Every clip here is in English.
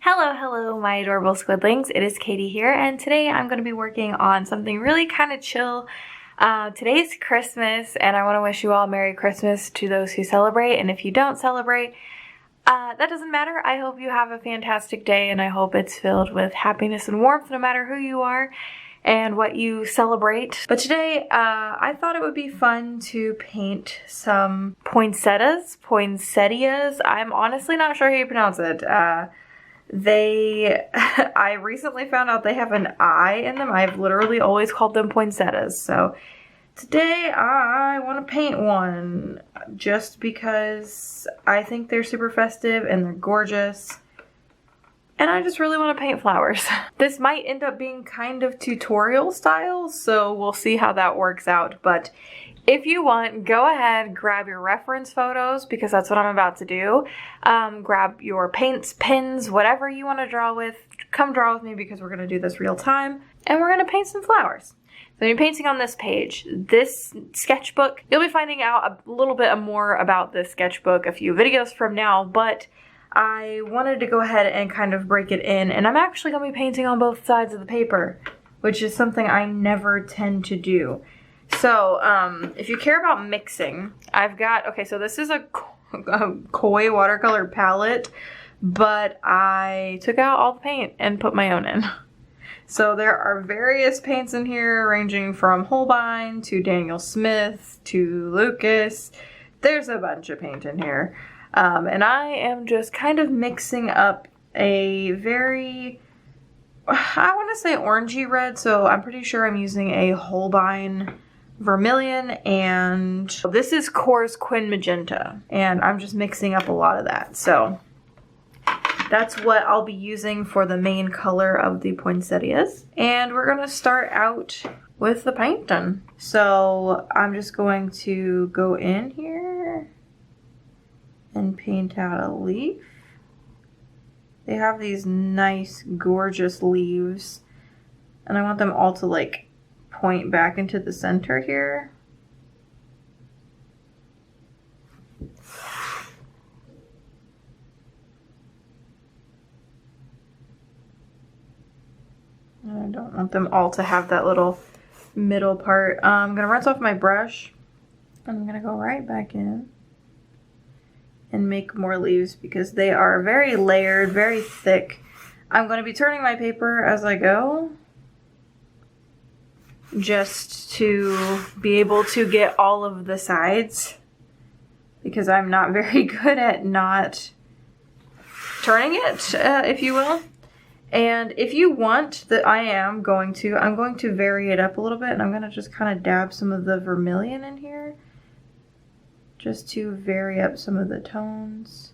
Hello, my adorable squidlings. It is Katie here, and today I'm going to be working on something really kind of chill. Today's Christmas, and I want to wish you all Merry Christmas to those who celebrate, and if you don't celebrate, that doesn't matter. I hope you have a fantastic day, and I hope it's filled with happiness and warmth no matter who you are and what you celebrate. But today, I thought it would be fun to paint some poinsettias. I'm honestly not sure how you pronounce it. I recently found out they have an I in them. I've literally always called them poinsettias. So today I want to paint one just because I think they're super festive and they're gorgeous. And I just really want to paint flowers. This might end up being kind of tutorial style, so we'll see how that works out. But if you want, go ahead, grab your reference photos because that's what I'm about to do. Grab your paints, pens, whatever you want to draw with. Come draw with me because we're going to do this real time. And we're going to paint some flowers. So I'm painting on this page. This sketchbook, you'll be finding out a little bit more about this sketchbook a few videos from now, but I wanted to go ahead and kind of break it in. And I'm actually going to be painting on both sides of the paper, which is something I never tend to do. So, if you care about mixing, I've got, okay, so this is a koi watercolor palette, but I took out all the paint and put my own in. So there are various paints in here ranging from Holbein to Daniel Smith to Lucas. There's a bunch of paint in here. And I am just kind of mixing up a very, I want to say orangey red, so I'm pretty sure I'm using a Holbein vermilion, and this is Core's Quin Magenta, and I'm just mixing up a lot of that. So that's what I'll be using for the main color of the poinsettias. And we're going to start out with the painting. So I'm just going to go in here and paint out a leaf. They have these nice, gorgeous leaves, and I want them all to like point back into the center here. And I don't want them all to have that little middle part. I'm going to rinse off my brush. I'm going to go right back in and make more leaves because they are very layered, very thick. I'm going to be turning my paper as I go, just to be able to get all of the sides because I'm not very good at not turning it, if you will. And if you want, I'm going to vary it up a little bit, and I'm going to just kind of dab some of the vermilion in here just to vary up some of the tones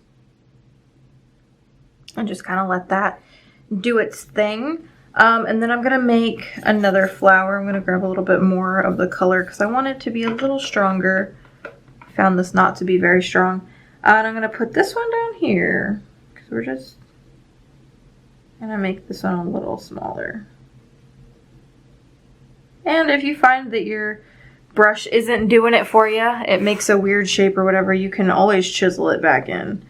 and just kind of let that do its thing. And then I'm going to make another flower. I'm going to grab a little bit more of the color because I want it to be a little stronger. I found this not to be very strong. And I'm going to put this one down here because we're just going to make this one a little smaller. And if you find that your brush isn't doing it for you, it makes a weird shape or whatever, you can always chisel it back in.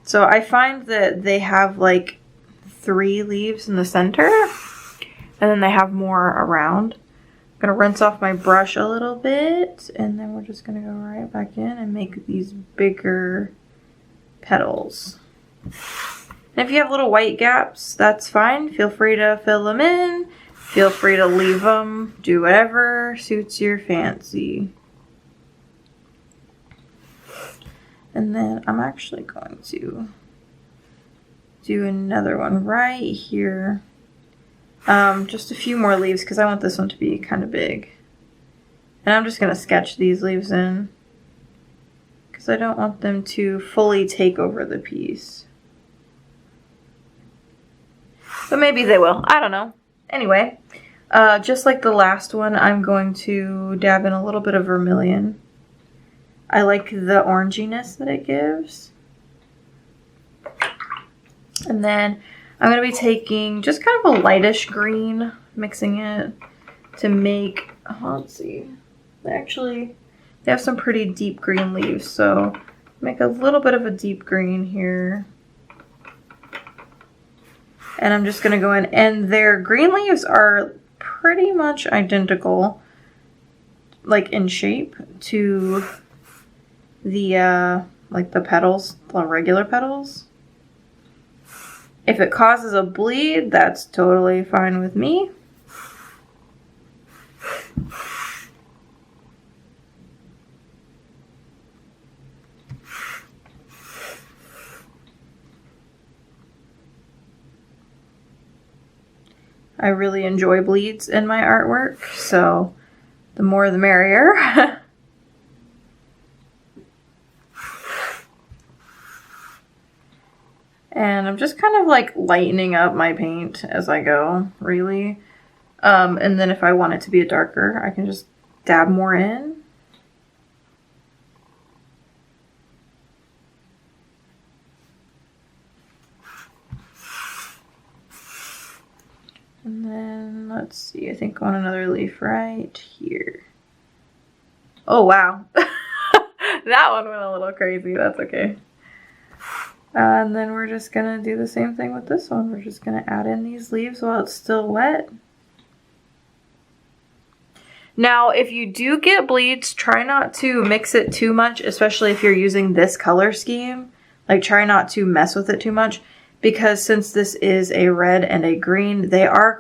So I find that they have like 3 leaves in the center, and then they have more around. I'm going to rinse off my brush a little bit, and then we're just going to go right back in and make these bigger petals. And if you have little white gaps, that's fine. Feel free to fill them in. Feel free to leave them. Do whatever suits your fancy. And then I'm actually going to do another one right here. Just a few more leaves because I want this one to be kind of big. And I'm just going to sketch these leaves in because I don't want them to fully take over the piece. But maybe they will. I don't know. Anyway, just like the last one, I'm going to dab in a little bit of vermilion. I like the oranginess that it gives. And then I'm going to be taking just kind of a lightish green, mixing it to make, let's see, they have some pretty deep green leaves, so Make a little bit of a deep green here. And I'm just going to go in, and their green leaves are pretty much identical, like in shape, to the like the petals, the regular petals. If it causes a bleed, that's totally fine with me. I really enjoy bleeds in my artwork, so the more the merrier. And I'm just kind of like lightening up my paint as I go, really. And then if I want it to be a darker, I can just dab more in. And then, let's see, I think I want another leaf right here. Oh, wow. That one went a little crazy. That's okay. And then we're just going to do the same thing with this one. We're just going to add in these leaves while it's still wet. Now, if you do get bleeds, try not to mix it too much, especially if you're using this color scheme. Like, try not to mess with it too much. Because since this is a red and a green, they are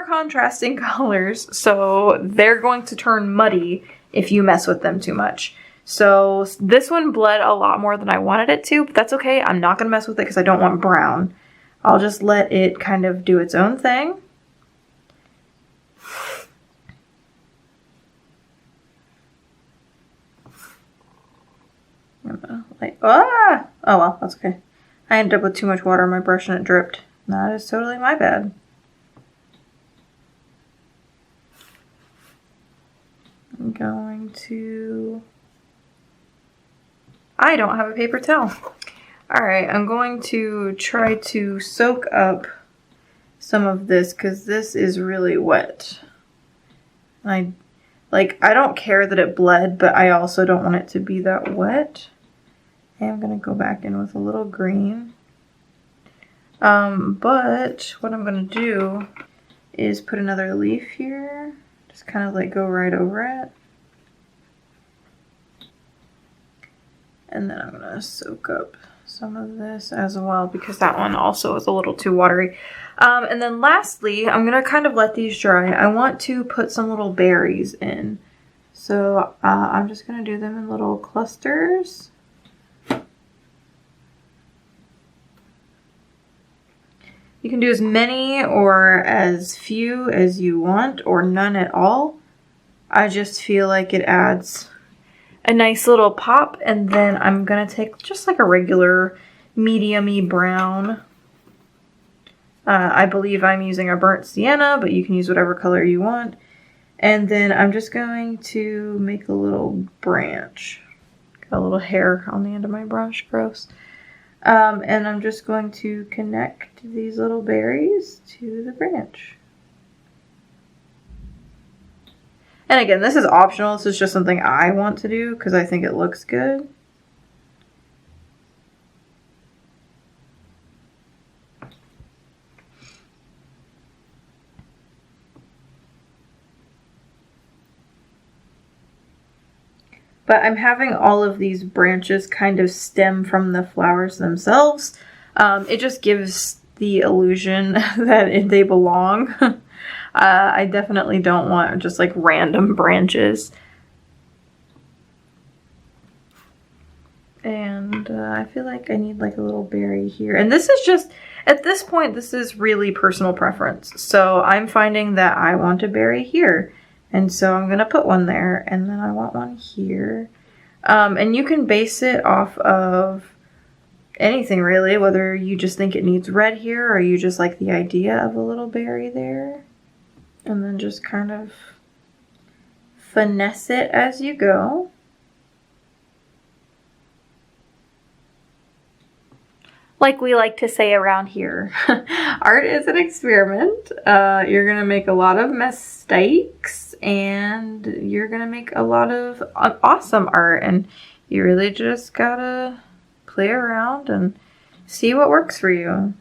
contrasting colors, so they're going to turn muddy if you mess with them too much. So this one bled a lot more than I wanted it to, but that's okay. I'm not going to mess with it because I don't want brown. I'll just let it kind of do its own thing. Oh well, that's okay. I ended up with too much water on my brush and it dripped. That is totally my bad. I'm going to... I don't have a paper towel. Alright, I'm going to try to soak up some of this because this is really wet. I don't care that it bled, but I also don't want it to be that wet. I'm going to go back in with a little green. But what I'm going to do is put another leaf here. Just kind of like go right over it. And then I'm going to soak up some of this as well because that one also is a little too watery. And then lastly, I'm going to kind of let these dry. I want to put some little berries in. So I'm just going to do them in little clusters. You can do as many or as few as you want, or none at all. I just feel like it adds a nice little pop. And then I'm going to take just like a regular medium-y brown. I believe I'm using a burnt sienna, but you can use whatever color you want. And then I'm just going to make a little branch. Got a little hair on the end of my brush, gross. And I'm just going to connect these little berries to the branch. And again, this is optional. This is just something I want to do because I think it looks good. But I'm having all of these branches kind of stem from the flowers themselves. It just gives the illusion that they belong. I definitely don't want just like random branches. And I feel like I need like a little berry here. And this is just, at this point, this is really personal preference. So I'm finding that I want a berry here. And so I'm going to put one there, and then I want one here. And you can base it off of anything really, whether you just think it needs red here or you just like the idea of a little berry there. And then just kind of finesse it as you go. Like we like to say around here, art is an experiment. You're going to make a lot of mistakes and you're going to make a lot of awesome art. And You really just gotta play around and see what works for you.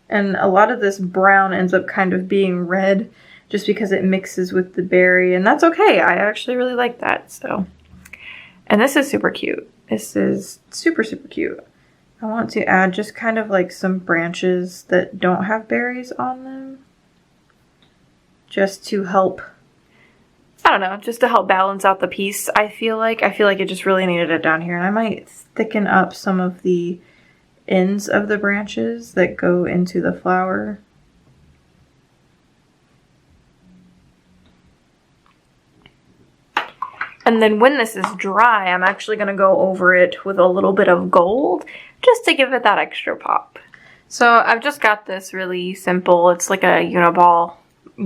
And a lot of this brown ends up kind of being red just because it mixes with the berry, and that's okay. I actually really like that, so. And this is super cute. This is super, super cute. I want to add just kind of like some branches that don't have berries on them. Just to help, I don't know, just to help balance out the piece, I feel like. I feel like it just really needed it down here, and I might thicken up some of the ends of the branches that go into the flower. And then when this is dry, I'm actually going to go over it with a little bit of gold just to give it that extra pop. So I've just got this really simple, it's like a uniball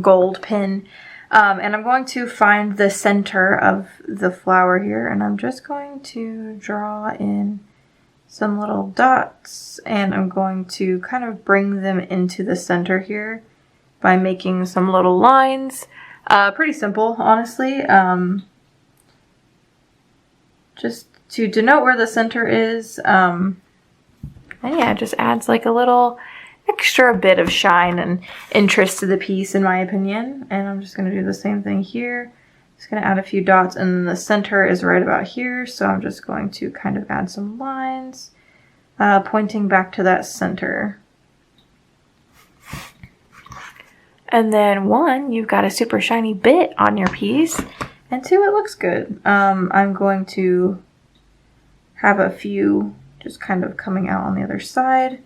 gold pin. And I'm going to find the center of the flower here, and I'm just going to draw in some little dots, and I'm going to kind of bring them into the center here by making some little lines. Pretty simple, honestly. Just to denote where the center is. And yeah, it just adds like a little extra bit of shine and interest to the piece, in my opinion. And I'm just going to do the same thing here. Just going to add a few dots, and then the center is right about here, so I'm just going to kind of add some lines pointing back to that center. And then 1, you've got a super shiny bit on your piece, and 2, it looks good. I'm going to have a few just kind of coming out on the other side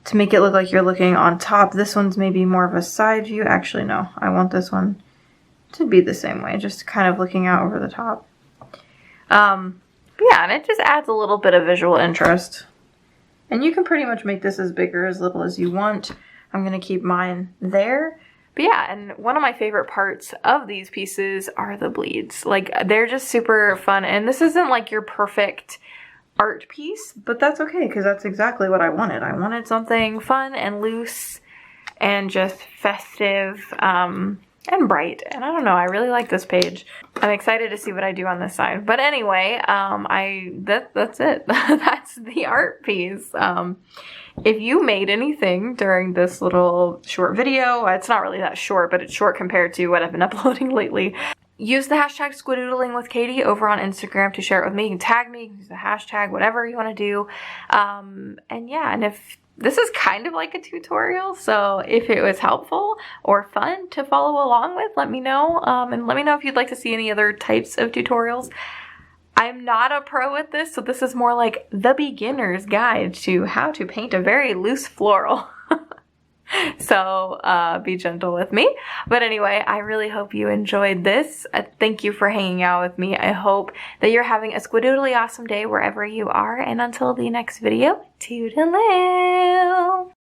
to make it look like you're looking on top. This one's maybe more of a side view. Actually, no, I want this one to be the same way, just kind of looking out over the top. Yeah, and it just adds a little bit of visual interest. And you can pretty much make this as big or as little as you want. I'm going to keep mine there. But yeah, and one of my favorite parts of these pieces are the bleeds. Like, they're just super fun. And this isn't like your perfect art piece, but that's okay, because that's exactly what I wanted. I wanted something fun and loose and just festive, and bright. And I don't know, I really like this page. I'm excited to see what I do on this side. But anyway, that's it. That's the art piece. If you made anything during this little short video, it's not really that short, but it's short compared to what I've been uploading lately. Use the hashtag squidoodling with Katie over on Instagram to share it with me. You can tag me, use the hashtag, whatever you want to do. And yeah, and if this is kind of like a tutorial, so if it was helpful or fun to follow along with, let me know. And let me know if you'd like to see any other types of tutorials. I'm not a pro at this, so this is more like the beginner's guide to how to paint a very loose floral. So be gentle with me. But anyway, I really hope you enjoyed this. Thank you for hanging out with me. I hope that you're having a squidoodly awesome day wherever you are. And until the next video, toodaloo!